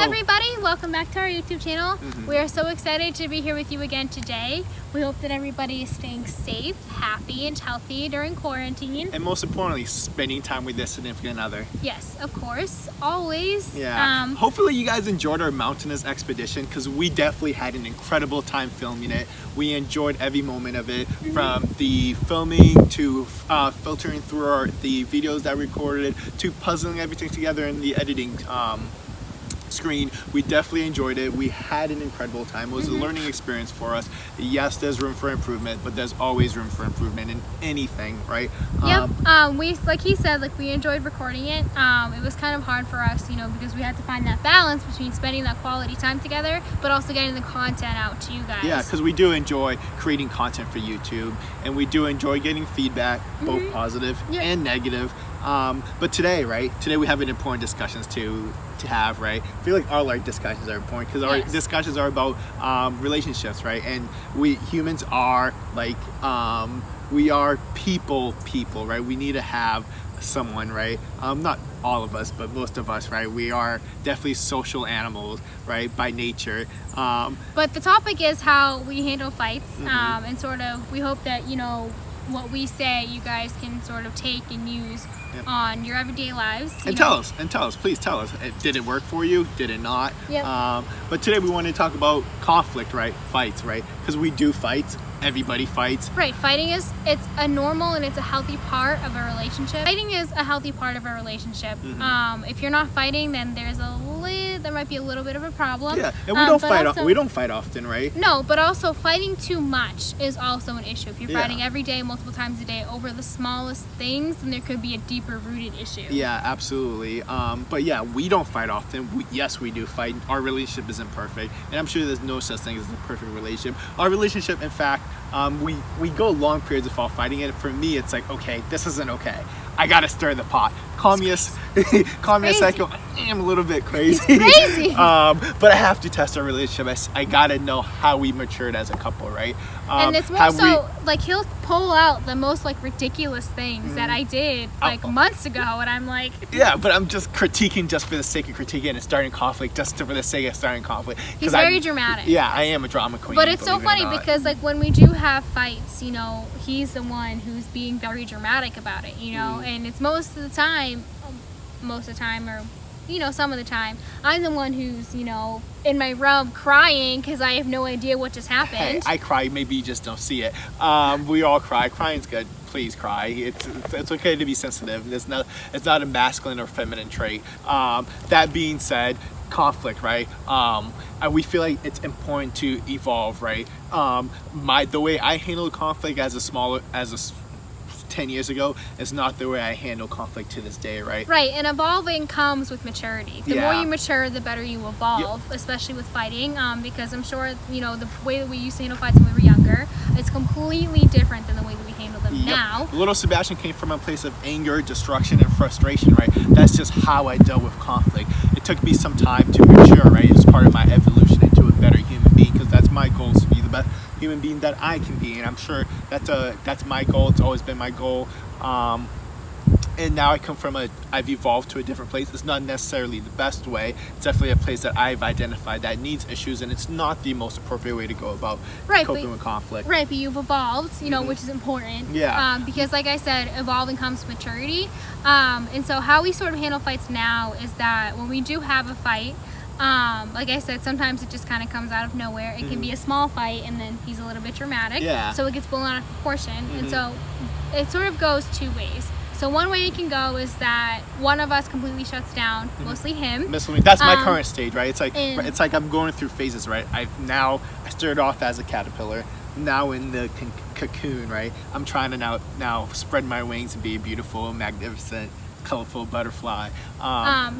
everybody, welcome back to our YouTube channel. We are so excited to be here with you again today. We hope that everybody is staying safe, happy, and healthy during quarantine. And most importantly, spending time with their significant other. Yes, of course, always. Yeah. Hopefully you guys enjoyed our mountainous expedition, because we definitely had an incredible time filming it. We enjoyed every moment of it, from the filming to filtering through the videos that we recorded, to puzzling everything together in the editing screen. We definitely enjoyed it. We had an incredible time. It was a learning experience for us. Yes, there's room for improvement, but there's always room for improvement in anything, right? We, like he said, we enjoyed recording it. It was kind of hard for us, because we had to find that balance between spending that quality time together, but also getting the content out to you guys. Yeah, because we do enjoy creating content for YouTube, and we do enjoy getting feedback, both positive and negative. But today we have an important discussions to have, right? I feel like all our discussions are important, because our discussions are about relationships, right? And we humans are we are people, right? We need to have someone, right? Not all of us, but most of us, right? We are definitely social animals, right? By nature. But the topic is how we handle fights, and sort of we hope that what we say you guys can sort of take and use on your everyday lives. And tell us, please tell us. Did it work for you? Did it not? But today we want to talk about conflict, right? Fights, right? Because we do fight. Everybody fights. Right. Fighting it's a normal and it's a healthy part of a relationship. Fighting is a healthy part of a relationship. If you're not fighting, then there might be a little bit of a problem. Yeah, and we don't fight. We don't fight often, right? No, but also fighting too much is also an issue. If you're fighting every day, multiple times a day over the smallest things, then there could be a deeper rooted issue. Yeah, absolutely. But yeah, we don't fight often. Yes, we do fight. Our relationship isn't perfect, and I'm sure there's no such thing as a perfect relationship. Our relationship, in fact, we go long periods without fighting, and for me, it's like, okay, this isn't okay. I gotta stir the pot. Call me a psycho. I'm a little bit crazy. It's crazy. But I have to test our relationship. I gotta know how we matured as a couple, right? And it's more so he'll pull out the most ridiculous things that I did months ago, and I'm like, yeah, but I'm just critiquing just for the sake of critiquing and starting conflict just for the sake of starting conflict. He's very dramatic. Yeah, I am a drama queen. But it's so funny because when we do have fights, he's the one who's being very dramatic about it, and it's most of the time, or some of the time, I'm the one who's, in my room crying because I have no idea what just happened. Hey, I cry, maybe you just don't see it. We all cry. Crying's good. Please cry. It's okay to be sensitive. It's not a masculine or feminine trait. That being said, conflict, right? We feel like it's important to evolve, right? The way I handle conflict as a 10 years ago is not the way I handle conflict to this day, right? Right, and evolving comes with maturity. The more you mature, the better you evolve, especially with fighting, because I'm sure, the way that we used to handle fights when we were younger, it's completely different than the way that we handle them now. Little Sebastian came from a place of anger, destruction, and frustration, right? That's just how I dealt with conflict. It took me some time to mature, right? It's part of my evolution into a better human being, because that's my goal, is to be the best human being that I can be, and I'm sure that's my goal. It's always been my goal, and now I've evolved to a different place. It's not necessarily the best way. It's definitely a place that I've identified that needs issues, and it's not the most appropriate way to go about coping with conflict. Right, but you've evolved, which is important. Yeah. Because like I said, evolving comes with maturity, and so how we sort of handle fights now is that when we do have a fight, like I said, sometimes it just kind of comes out of nowhere. It can be a small fight, and then he's a little bit dramatic, so it gets blown out of proportion. And so it sort of goes two ways. So one way it can go is that one of us completely shuts down, mostly him. That's my current stage, right? It's like I'm going through phases, right? I started off as a caterpillar, now in the cocoon, right? I'm trying to now spread my wings and be a beautiful, magnificent, colorful butterfly.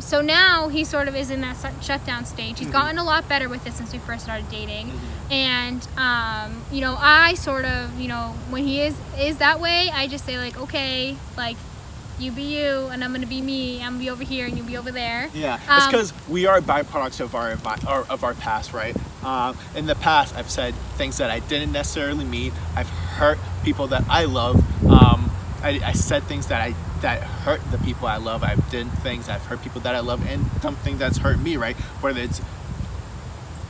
So now he sort of is in that shutdown stage. He's gotten a lot better with it since we first started dating. And I sort of, when he is that way, I just say okay, you be you and I'm gonna be me. I'm gonna be over here and you'll be over there. Yeah, it's because we are byproducts of our past, right? In the past, I've said things that I didn't necessarily mean. I've hurt people that I love. I said things that I that hurt the people I love. I've done things, I've hurt people that I love, and something that's hurt me, right? Whether it's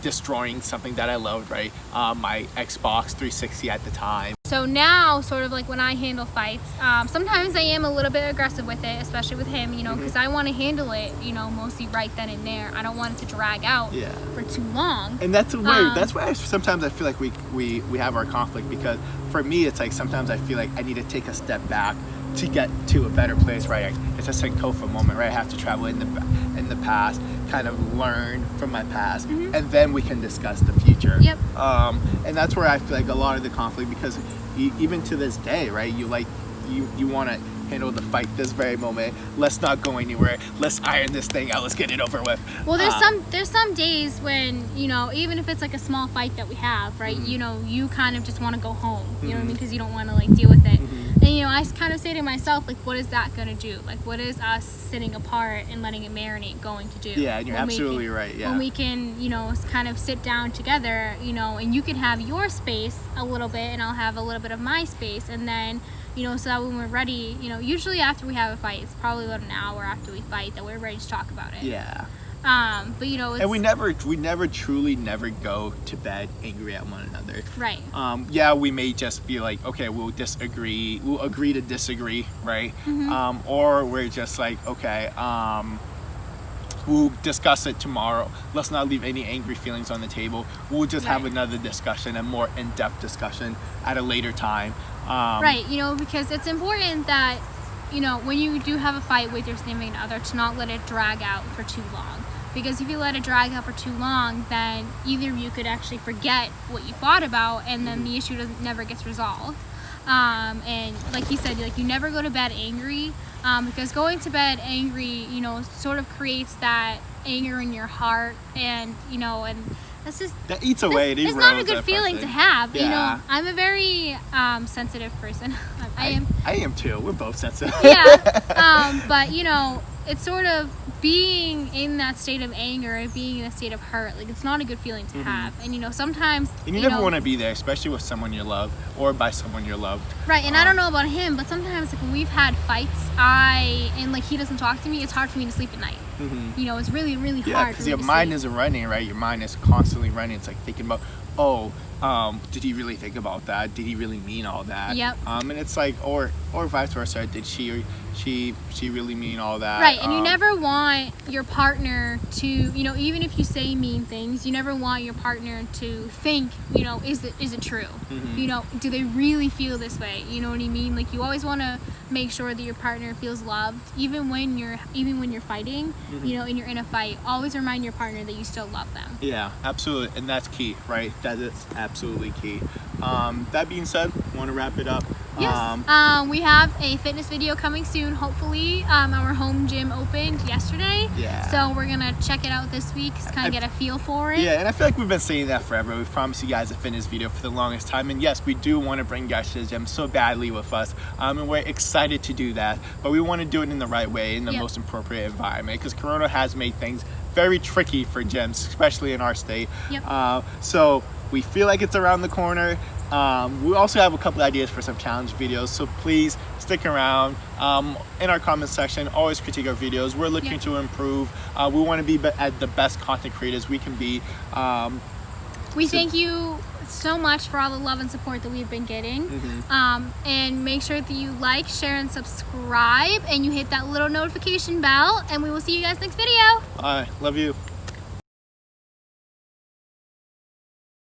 destroying something that I loved, right? My Xbox 360 at the time. So now, sort of like when I handle fights, sometimes I am a little bit aggressive with it, especially with him, you know, because I want to handle it, you know, mostly right then and there. I don't want it to drag out for too long. And that's weird. That's why sometimes I feel like we have our conflict, because for me, it's like sometimes I feel like I need to take a step back to get to a better place, right? It's a Sankofa moment, right? I have to travel in the past, kind of learn from my past, and then we can discuss the future. Yep. And that's where I feel like a lot of the conflict, because even to this day, right? You want to handle the fight this very moment. Let's not go anywhere. Let's iron this thing out. Let's get it over with. Well, there's some days when, you know, even if it's like a small fight that we have, right? You know, you kind of just want to go home. You know what I mean? Because you don't want to like deal with it. And you know, I kind of say to myself, like, what is that gonna do? Like, what is us sitting apart and letting it marinate going to do? Yeah, and you're absolutely right. Yeah. When we can, you know, kind of sit down together, you know, and you can have your space a little bit, and I'll have a little bit of my space, and then, you know, so that when we're ready, you know, usually after we have a fight, it's probably about an hour after we fight that we're ready to talk about it. Yeah. But you know, and we never truly go to bed angry at one another. Right. Yeah, we may just be like, okay, we'll agree to disagree, right? Or we're just like, okay, we'll discuss it tomorrow. Let's not leave any angry feelings on the table. We'll just have another discussion, a more in-depth discussion at a later time. Right, you know, because it's important that, you know, when you do have a fight with your significant other, to not let it drag out for too long. Because if you let it drag out for too long, then either of you could actually forget what you fought about, and then the issue never gets resolved. And like you said, like, you never go to bed angry, because going to bed angry, you know, sort of creates that anger in your heart, and, you know, and that's just, that eats away. It's not a good feeling to have. Yeah. You know, I'm a very sensitive person. I am too. We're both sensitive. Yeah. But you know, it's sort of being in that state of anger, being in a state of hurt. Like, it's not a good feeling to have. And you know, sometimes. And you never want to be there, especially with someone you love or by someone you're loved. Right. And I don't know about him, but sometimes, like, when we've had fights, and like he doesn't talk to me, it's hard for me to sleep at night. You know, it's really, really hard. Yeah, because your mind isn't running, right? Your mind is constantly running. It's like thinking about, did he really think about that? Did he really mean all that? Yep. And it's like, or vice versa. Did she really mean all that? Right. And you never want your partner to, you know, even if you say mean things, you never want your partner to think, you know, is it true? You know, do they really feel this way? You know what I mean? Like, you always want to make sure that your partner feels loved, even when you're fighting. You know, and you're in a fight, always remind your partner that you still love them. Yeah, absolutely. And that's key, right? That is absolutely key. That being said, want to wrap it up. Yes. We have a fitness video coming soon, hopefully. Our home gym opened yesterday. Yeah. So we're going to check it out this week, kind of get a feel for it. Yeah, and I feel like we've been saying that forever. We've promised you guys a fitness video for the longest time. And yes, we do want to bring you guys to the gym so badly with us. And we're excited to do that. But we want to do it in the right way, in the most appropriate environment. Because Corona has made things very tricky for gyms, especially in our state. So we feel like it's around the corner. We also have a couple ideas for some challenge videos, so please stick around. In our comment section, always critique our videos. We're looking to improve. We want to be at the best content creators we can be. We thank you so much for all the love and support that we've been getting. And make sure that you like, share, and subscribe, and you hit that little notification bell, and we will see you guys next video. Love you.